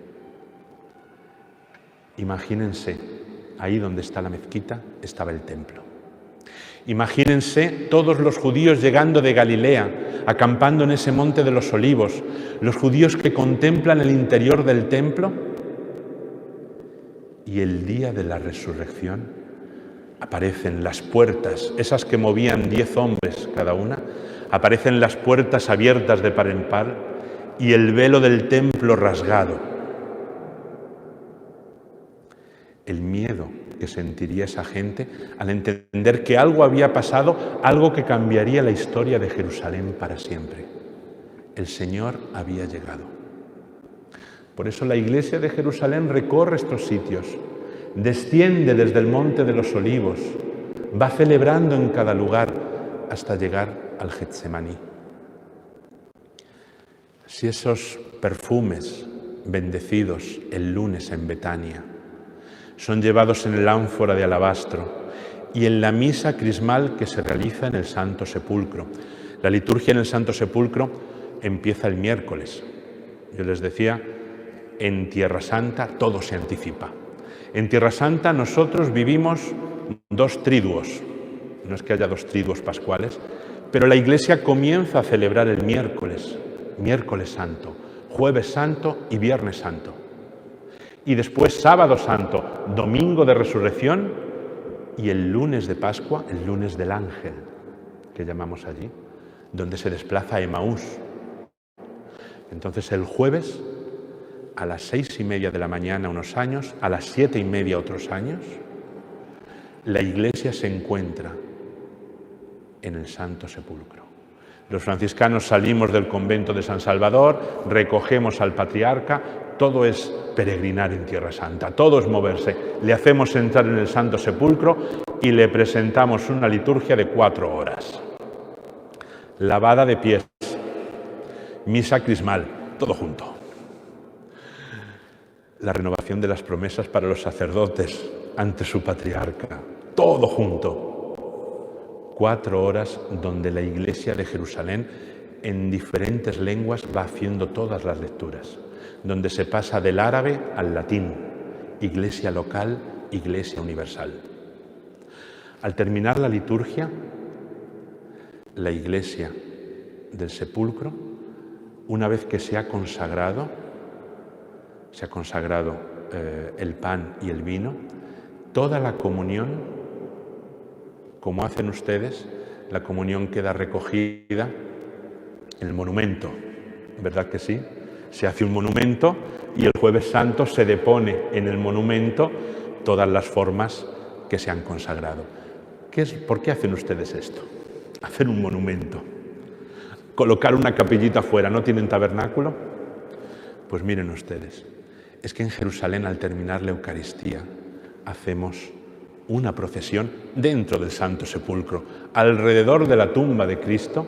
Imagínense, ahí donde está la mezquita estaba el templo. Imagínense todos los judíos llegando de Galilea, acampando en ese monte de los Olivos, los judíos que contemplan el interior del templo, y el día de la resurrección aparecen las puertas, esas que movían 10 hombres cada una, aparecen las puertas abiertas de par en par y el velo del templo rasgado. El miedo que sentiría esa gente al entender que algo había pasado, algo que cambiaría la historia de Jerusalén para siempre. El Señor había llegado. Por eso la Iglesia de Jerusalén recorre estos sitios, desciende desde el Monte de los Olivos, va celebrando en cada lugar hasta llegar al Getsemaní. Si esos perfumes bendecidos el lunes en Betania son llevados en el ánfora de alabastro y en la misa crismal que se realiza en el Santo Sepulcro. La liturgia en el Santo Sepulcro empieza el miércoles. Yo les decía, en Tierra Santa todo se anticipa. En Tierra Santa nosotros vivimos 2 triduos. No es que haya 2 triduos pascuales, pero la Iglesia comienza a celebrar el miércoles, miércoles santo, jueves santo y viernes santo. Y después sábado santo, domingo de resurrección y el lunes de Pascua, el lunes del ángel, que llamamos allí, donde se desplaza a Emaús. Entonces el jueves, a las 6:30 de la mañana unos años, a las 7:30 otros años, la Iglesia se encuentra en el Santo Sepulcro. Los franciscanos salimos del convento de San Salvador, recogemos al patriarca, todo es peregrinar en Tierra Santa, todo es moverse. Le hacemos entrar en el Santo Sepulcro y le presentamos una liturgia de 4 horas. Lavada de pies, misa crismal, todo junto. La renovación de las promesas para los sacerdotes ante su patriarca, todo junto. 4 horas donde la Iglesia de Jerusalén en diferentes lenguas va haciendo todas las lecturas, donde se pasa del árabe al latín, Iglesia local, Iglesia universal. Al terminar la liturgia, la Iglesia del sepulcro, una vez que se ha consagrado el pan y el vino, toda la comunión, como hacen ustedes, la comunión queda recogida en el monumento, ¿verdad que sí? Se hace un monumento y el Jueves Santo se depone en el monumento todas las formas que se han consagrado. ¿Por qué hacen ustedes esto? Hacer un monumento, colocar una capillita fuera. ¿No tienen tabernáculo? Pues miren ustedes, es que en Jerusalén, al terminar la Eucaristía, hacemos una procesión dentro del Santo Sepulcro, alrededor de la tumba de Cristo,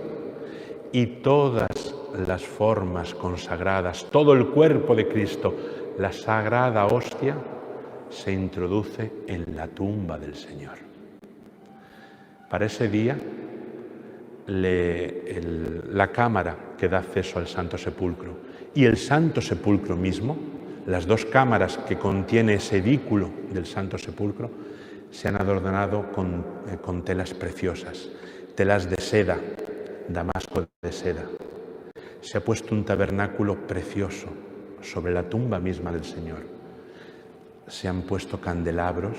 y todas las formas consagradas, todo el cuerpo de Cristo, la sagrada hostia, se introduce en la tumba del Señor. Para ese día, la cámara que da acceso al Santo Sepulcro y el Santo Sepulcro mismo, las 2 cámaras que contiene ese edículo del Santo Sepulcro, se han adornado con telas preciosas, telas de seda, damasco de seda. Se ha puesto un tabernáculo precioso sobre la tumba misma del Señor. Se han puesto candelabros,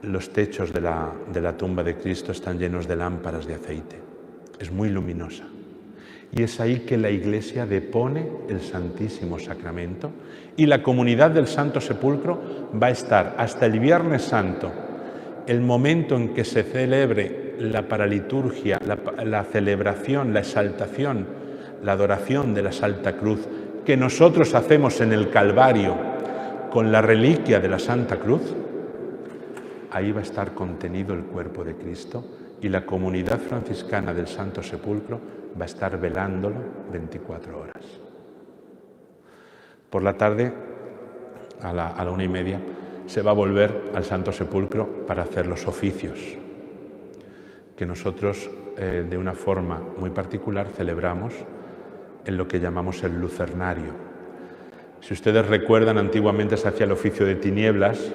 los techos de la tumba de Cristo están llenos de lámparas de aceite. Es muy luminosa. Y es ahí que la Iglesia depone el Santísimo Sacramento y la comunidad del Santo Sepulcro va a estar hasta el Viernes Santo, el momento en que se celebre la paraliturgia, la celebración, la exaltación, la adoración de la Santa Cruz, que nosotros hacemos en el Calvario con la reliquia de la Santa Cruz. ahí va a estar contenido el cuerpo de Cristo y la comunidad franciscana del Santo Sepulcro va a estar velándolo 24 horas. Por la tarde, a la 1:30, se va a volver al Santo Sepulcro para hacer los oficios, que nosotros de una forma muy particular celebramos en lo que llamamos el lucernario. Si ustedes recuerdan, antiguamente se hacía el oficio de tinieblas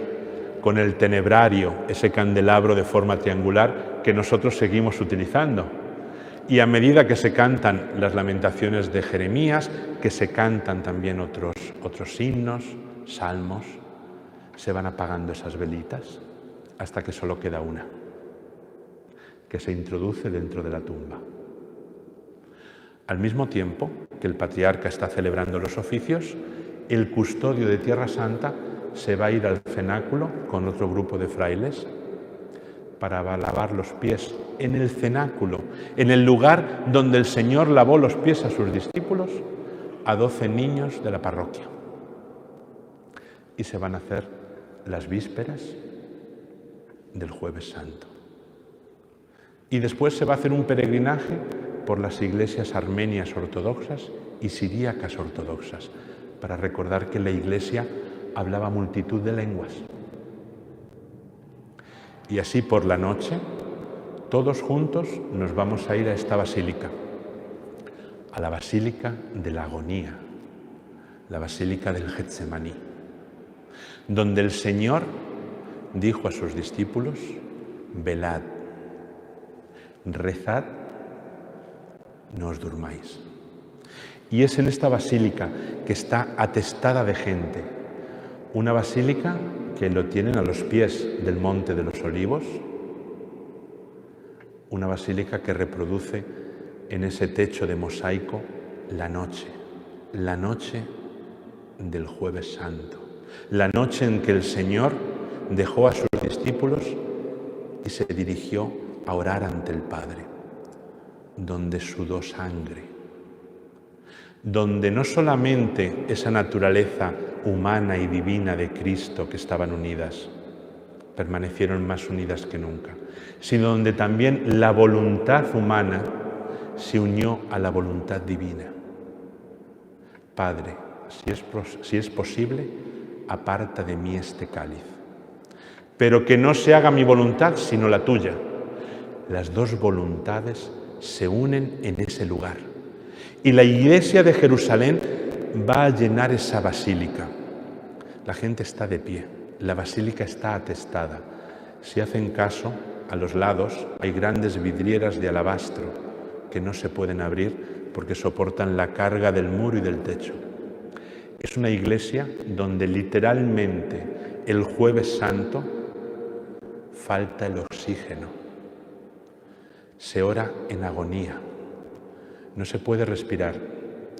con el tenebrario, ese candelabro de forma triangular que nosotros seguimos utilizando. Y a medida que se cantan las lamentaciones de Jeremías, que se cantan también otros himnos, salmos, se van apagando esas velitas hasta que solo queda una, que se introduce dentro de la tumba. Al mismo tiempo que el patriarca está celebrando los oficios, el custodio de Tierra Santa se va a ir al cenáculo con otro grupo de frailes para lavar los pies en el cenáculo, en el lugar donde el Señor lavó los pies a sus discípulos, a 12 niños de la parroquia. Y se van a hacer las vísperas del Jueves Santo. Y después se va a hacer un peregrinaje por las iglesias armenias ortodoxas y siríacas ortodoxas, para recordar que la Iglesia hablaba multitud de lenguas. Y así por la noche, todos juntos nos vamos a ir a esta basílica, a la Basílica de la Agonía, la Basílica del Getsemaní, donde el Señor dijo a sus discípulos: velad, rezad, no os durmáis. Y es en esta basílica que está atestada de gente, una basílica que lo tienen a los pies del Monte de los Olivos, una basílica que reproduce en ese techo de mosaico la noche del Jueves Santo, la noche en que el Señor dejó a sus discípulos y se dirigió a orar ante el Padre, donde sudó sangre, donde no solamente esa naturaleza humana y divina de Cristo que estaban unidas, permanecieron más unidas que nunca, sino donde también la voluntad humana se unió a la voluntad divina. Padre, si es posible, aparta de mí este cáliz, pero que no se haga mi voluntad sino la tuya. Las dos voluntades se unen en ese lugar. Y la Iglesia de Jerusalén va a llenar esa basílica. La gente está de pie, la basílica está atestada. Si hacen caso, a los lados hay grandes vidrieras de alabastro que no se pueden abrir porque soportan la carga del muro y del techo. Es una iglesia donde literalmente el Jueves Santo falta el oxígeno. Se ora en agonía. No se puede respirar.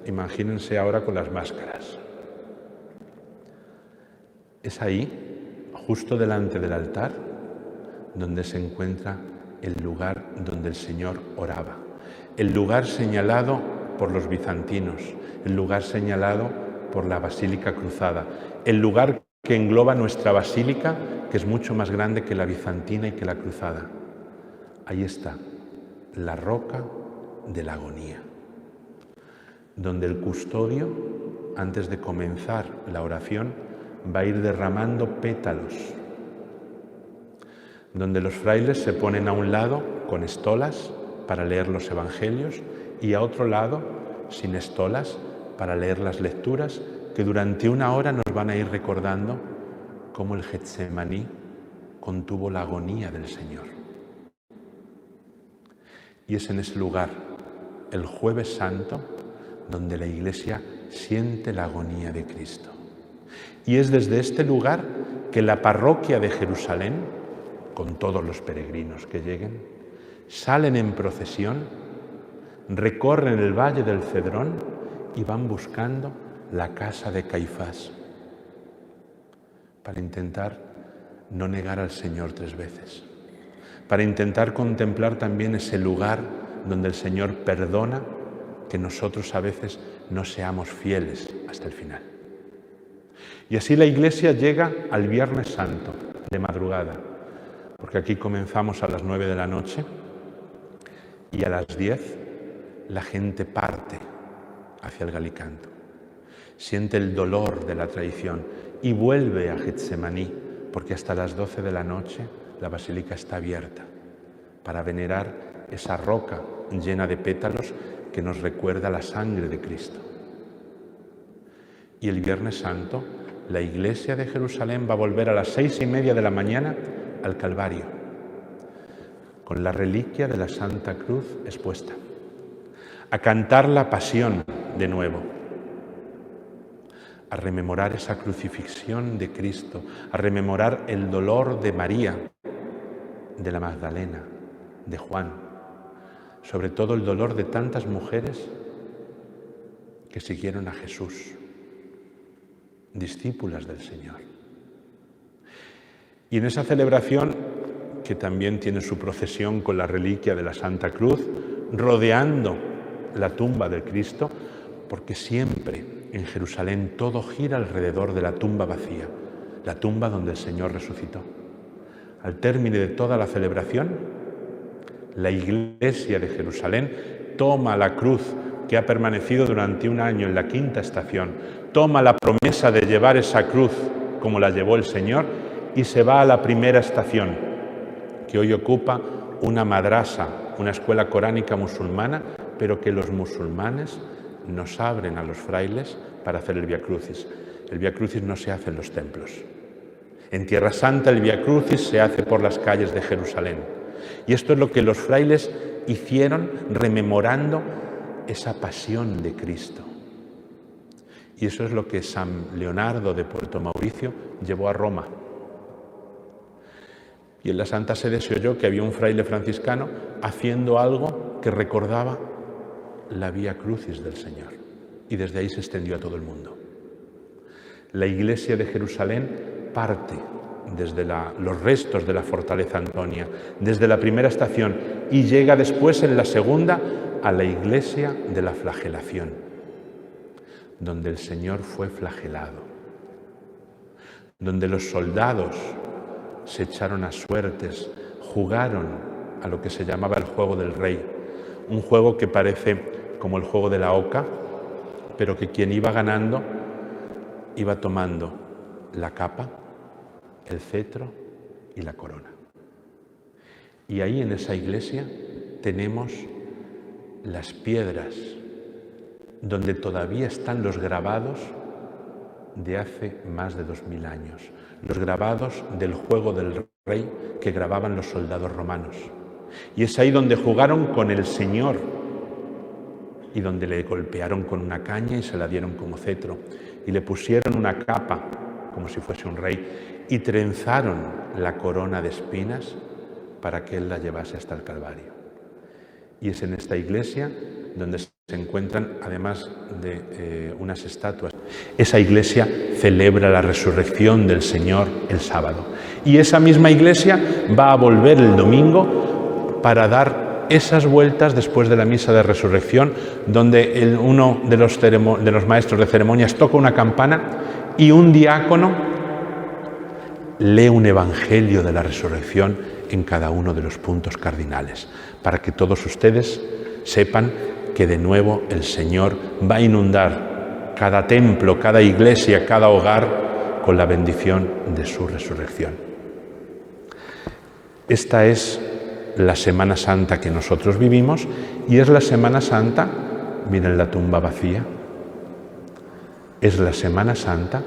Imagínense ahora con las máscaras. Es ahí, justo delante del altar, donde se encuentra el lugar donde el Señor oraba. El lugar señalado por los bizantinos, el lugar señalado por la Basílica Cruzada, el lugar que engloba nuestra basílica, que es mucho más grande que la bizantina y que la cruzada. Ahí está, la roca de la agonía, donde el custodio, antes de comenzar la oración, va a ir derramando pétalos, donde los frailes se ponen a un lado con estolas para leer los evangelios y a otro lado sin estolas para leer las lecturas que durante una hora nos van a ir recordando cómo el Getsemaní contuvo la agonía del Señor. Y es en ese lugar, el Jueves Santo, donde la Iglesia siente la agonía de Cristo. Y es desde este lugar que la parroquia de Jerusalén, con todos los peregrinos que lleguen, salen en procesión, recorren el valle del Cedrón y van buscando la casa de Caifás para intentar no negar al Señor 3 veces, para intentar contemplar también ese lugar donde el Señor perdona que nosotros a veces no seamos fieles hasta el final. Y así la Iglesia llega al Viernes Santo, de madrugada, porque aquí comenzamos a las 9 de la noche y a las 10 la gente parte hacia el Galicanto. Siente el dolor de la traición y vuelve a Getsemaní, porque hasta las 12 de la noche la basílica está abierta para venerar esa roca llena de pétalos que nos recuerda la sangre de Cristo. Y el Viernes Santo, la Iglesia de Jerusalén va a volver a las 6:30 de la mañana al Calvario, con la reliquia de la Santa Cruz expuesta, a cantar la Pasión de nuevo, a rememorar esa crucifixión de Cristo, a rememorar el dolor de María, de la Magdalena, de Juan, sobre todo el dolor de tantas mujeres que siguieron a Jesús, discípulas del Señor. Y en esa celebración, que también tiene su procesión con la reliquia de la Santa Cruz, rodeando la tumba del Cristo, porque siempre en Jerusalén todo gira alrededor de la tumba vacía, la tumba donde el Señor resucitó. Al término de toda la celebración, la Iglesia de Jerusalén toma la cruz que ha permanecido durante un año en la quinta estación, toma la promesa de llevar esa cruz como la llevó el Señor y se va a la primera estación, que hoy ocupa una madrasa, una escuela coránica musulmana, pero que los musulmanes nos abren a los frailes para hacer el Vía Crucis. El Vía Crucis no se hace en los templos. En Tierra Santa el Vía Crucis se hace por las calles de Jerusalén. Y esto es lo que los frailes hicieron rememorando esa pasión de Cristo. Y eso es lo que San Leonardo de Puerto Mauricio llevó a Roma. Y en la Santa Sede se oyó que había un fraile franciscano haciendo algo que recordaba la Vía Crucis del Señor. Y desde ahí se extendió a todo el mundo. La Iglesia de Jerusalén parte desde los restos de la fortaleza Antonia, desde la primera estación, y llega después en la segunda a la Iglesia de la Flagelación, donde el Señor fue flagelado, donde los soldados se echaron a suertes, jugaron a lo que se llamaba el juego del rey, un juego que parece como el juego de la oca, pero que quien iba ganando iba tomando la capa, el cetro y la corona. Y ahí en esa iglesia tenemos las piedras donde todavía están los grabados de hace más de 2000 años, los grabados del juego del rey que grababan los soldados romanos. Y es ahí donde jugaron con el Señor y donde le golpearon con una caña y se la dieron como cetro y le pusieron una capa como si fuese un rey y trenzaron la corona de espinas para que él la llevase hasta el Calvario. Y es en esta iglesia donde se encuentran, además de unas estatuas, esa iglesia celebra la resurrección del Señor el sábado. Y esa misma iglesia va a volver el domingo para dar esas vueltas después de la misa de resurrección, donde uno de los maestros de ceremonias toca una campana y un diácono lee un evangelio de la resurrección en cada uno de los puntos cardinales, para que todos ustedes sepan que de nuevo el Señor va a inundar cada templo, cada iglesia, cada hogar con la bendición de su resurrección. Esta es la Semana Santa que nosotros vivimos y es la Semana Santa, miren la tumba vacía, es la Semana Santa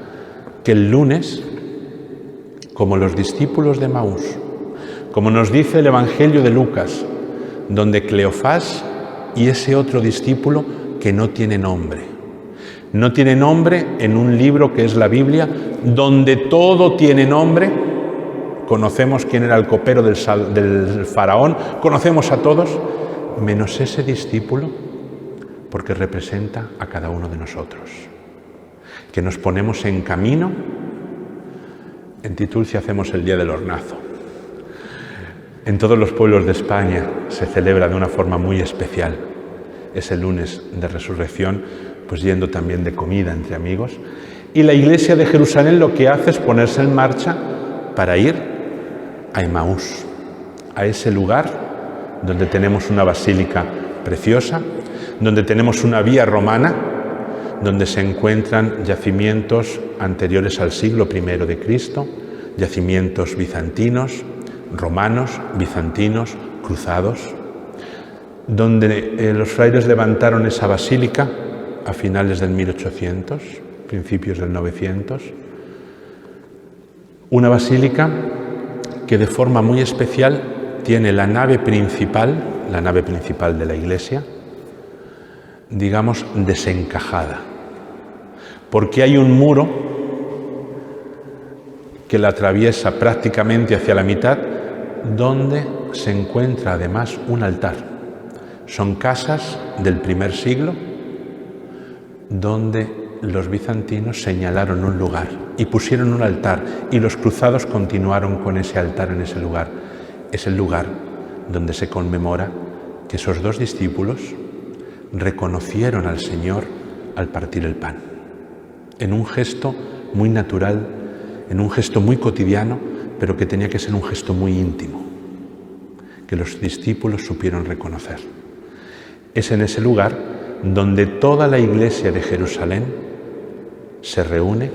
que el lunes, como los discípulos de Maús, como nos dice el Evangelio de Lucas, donde Cleofás y ese otro discípulo que no tiene nombre. No tiene nombre en un libro que es la Biblia, donde todo tiene nombre. Conocemos quién era el copero del faraón, conocemos a todos, menos ese discípulo, porque representa a cada uno de nosotros. Que nos ponemos en camino. En Titulci hacemos el Día del Hornazo. En todos los pueblos de España se celebra de una forma muy especial ese lunes de resurrección, pues yendo también de comida entre amigos. Y la Iglesia de Jerusalén lo que hace es ponerse en marcha para ir a Emaús, a ese lugar donde tenemos una basílica preciosa, donde tenemos una vía romana, donde se encuentran yacimientos anteriores al siglo I de Cristo, yacimientos bizantinos, romanos, bizantinos, cruzados, donde los frailes levantaron esa basílica a finales del 1800, principios del 900, una basílica que de forma muy especial tiene la nave principal de la iglesia, digamos, desencajada, porque hay un muro que la atraviesa prácticamente hacia la mitad, donde se encuentra además un altar. Son casas del primer siglo donde los bizantinos señalaron un lugar y pusieron un altar, y los cruzados continuaron con ese altar en ese lugar. Es el lugar donde se conmemora que esos dos discípulos reconocieron al Señor al partir el pan, en un gesto muy natural, en un gesto muy cotidiano, pero que tenía que ser un gesto muy íntimo, que los discípulos supieron reconocer. Es en ese lugar donde toda la iglesia de Jerusalén se reúne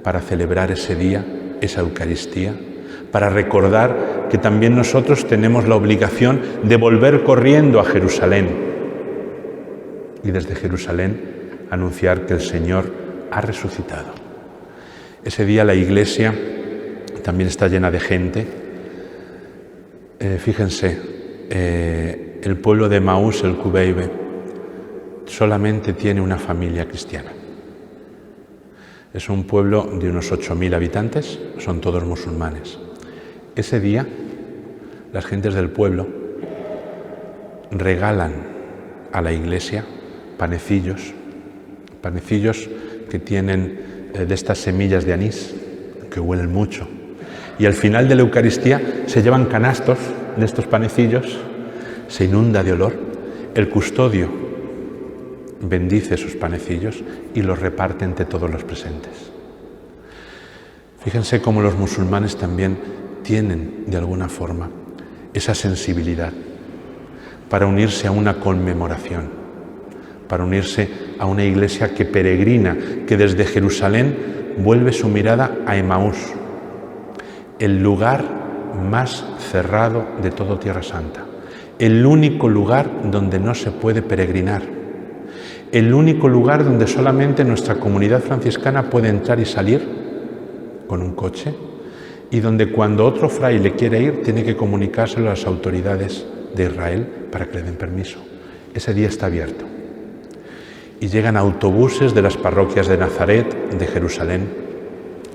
para celebrar ese día, esa Eucaristía, para recordar que también nosotros tenemos la obligación de volver corriendo a Jerusalén y desde Jerusalén anunciar que el Señor ha resucitado. Ese día la iglesia también está llena de gente. Fíjense, el pueblo de Emaús, el Cubeibe, solamente tiene una familia cristiana. Es un pueblo de unos 8.000 habitantes, son todos musulmanes. Ese día, las gentes del pueblo regalan a la iglesia panecillos que tienen de estas semillas de anís, que huelen mucho. Y al final de la Eucaristía se llevan canastos de estos panecillos, se inunda de olor. El custodio bendice esos panecillos y los reparte entre todos los presentes. Fíjense cómo los musulmanes también tienen, de alguna forma, esa sensibilidad para unirse a una conmemoración, para unirse a una iglesia que peregrina, que desde Jerusalén vuelve su mirada a Emaús, el lugar más cerrado de todo Tierra Santa, el único lugar donde no se puede peregrinar, el único lugar donde solamente nuestra comunidad franciscana puede entrar y salir con un coche, y donde cuando otro fraile quiere ir tiene que comunicárselo a las autoridades de Israel para que le den permiso. Ese día está abierto. Y llegan autobuses de las parroquias de Nazaret, de Jerusalén,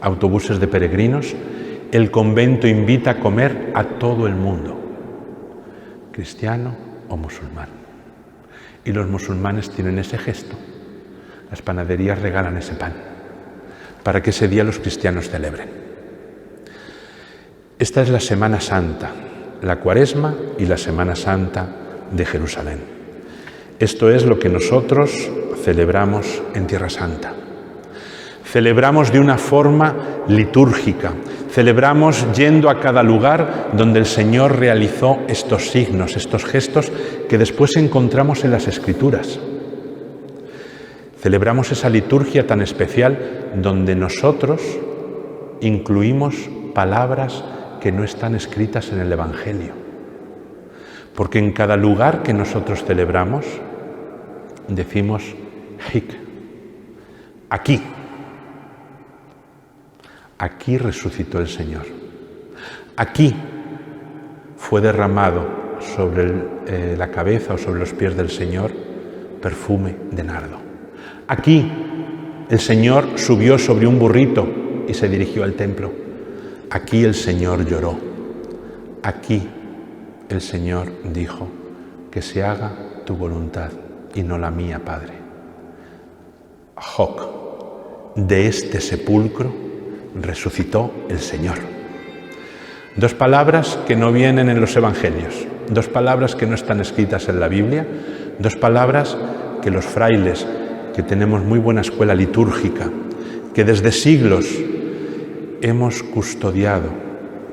autobuses de peregrinos. El convento invita a comer a todo el mundo, cristiano o musulmán. Y los musulmanes tienen ese gesto. Las panaderías regalan ese pan para que ese día los cristianos celebren. Esta es la Semana Santa, la Cuaresma y la Semana Santa de Jerusalén. Esto es lo que nosotros celebramos en Tierra Santa. Celebramos de una forma litúrgica, celebramos yendo a cada lugar donde el Señor realizó estos signos, estos gestos que después encontramos en las Escrituras. Celebramos esa liturgia tan especial donde nosotros incluimos palabras que no están escritas en el Evangelio. Porque en cada lugar que nosotros celebramos decimos Hic, aquí. Aquí resucitó el Señor. Aquí fue derramado sobre la cabeza o sobre los pies del Señor perfume de nardo. Aquí el Señor subió sobre un burrito y se dirigió al templo. Aquí el Señor lloró. Aquí el Señor dijo: que se haga tu voluntad y no la mía, Padre. Hoc, de este sepulcro resucitó el Señor. Dos palabras que no vienen en los evangelios, dos palabras que no están escritas en la Biblia, dos palabras que los frailes, que tenemos muy buena escuela litúrgica, que desde siglos hemos custodiado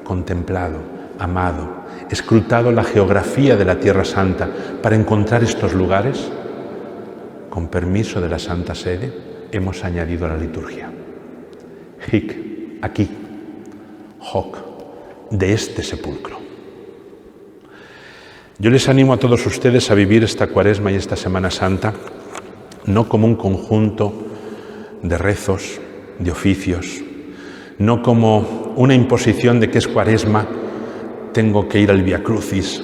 contemplado, amado, escrutado la geografía de la Tierra Santa para encontrar estos lugares, con permiso de la Santa Sede, hemos añadido la liturgia. Hic, aquí, hoc, de este sepulcro. Yo les animo a todos ustedes a vivir esta Cuaresma y esta Semana Santa no como un conjunto de rezos, de oficios, no como una imposición de que es Cuaresma, tengo que ir al Via Crucis,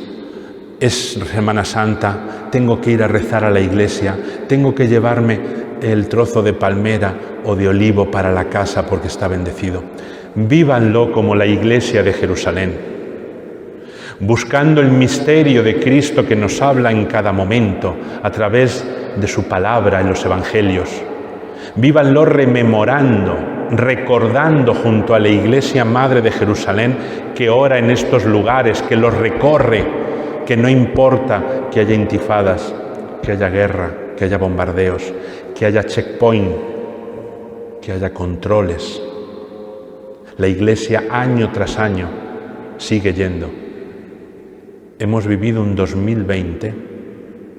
es Semana Santa, tengo que ir a rezar a la iglesia, tengo que llevarme el trozo de palmera o de olivo para la casa porque está bendecido. Vívanlo como la iglesia de Jerusalén, buscando el misterio de Cristo que nos habla en cada momento a través de su palabra en los evangelios. Vívanlo rememorando, recordando junto a la Iglesia Madre de Jerusalén que ora en estos lugares, que los recorre, que no importa que haya intifadas, que haya guerra, que haya bombardeos, que haya checkpoint, que haya controles. La Iglesia año tras año sigue yendo. Hemos vivido un 2020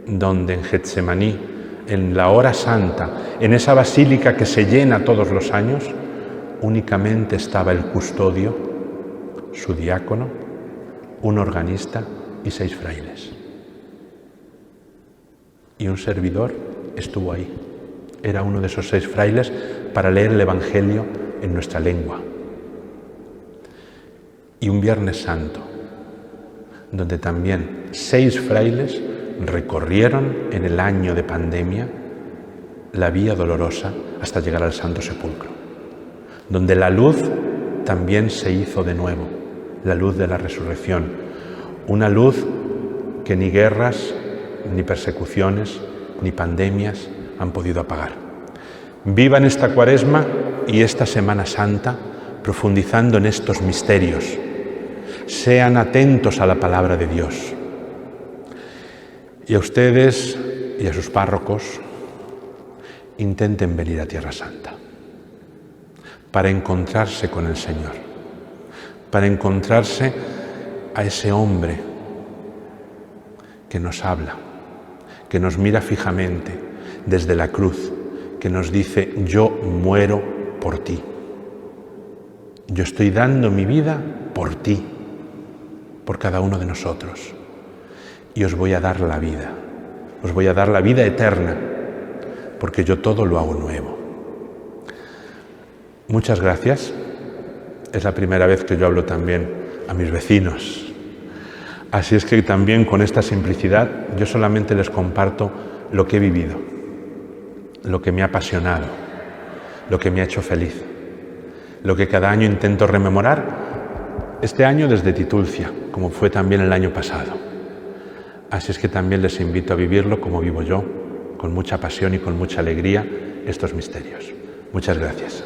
donde en Getsemaní, en la hora santa, en esa basílica que se llena todos los años, únicamente estaba el custodio, su diácono, un organista y 6 frailes. Y un servidor estuvo ahí. Era uno de esos 6 frailes para leer el Evangelio en nuestra lengua. Y un Viernes Santo, donde también 6 frailes recorrieron en el año de pandemia la Vía Dolorosa hasta llegar al Santo Sepulcro, donde la luz también se hizo de nuevo, la luz de la resurrección, una luz que ni guerras, ni persecuciones, ni pandemias han podido apagar. Vivan esta Cuaresma y esta Semana Santa profundizando en estos misterios. Sean atentos a la palabra de Dios. Y a ustedes y a sus párrocos, intenten venir a Tierra Santa para encontrarse con el Señor, para encontrarse a ese hombre que nos habla, que nos mira fijamente desde la cruz, que nos dice: yo muero por ti, yo estoy dando mi vida por ti, por cada uno de nosotros. Y os voy a dar la vida, os voy a dar la vida eterna, porque yo todo lo hago nuevo. Muchas gracias. Es la primera vez que yo hablo también a mis vecinos. Así es que también con esta simplicidad yo solamente les comparto lo que he vivido, lo que me ha apasionado, lo que me ha hecho feliz, lo que cada año intento rememorar, este año desde Titulcia, como fue también el año pasado. Así es que también les invito a vivirlo como vivo yo, con mucha pasión y con mucha alegría, estos misterios. Muchas gracias.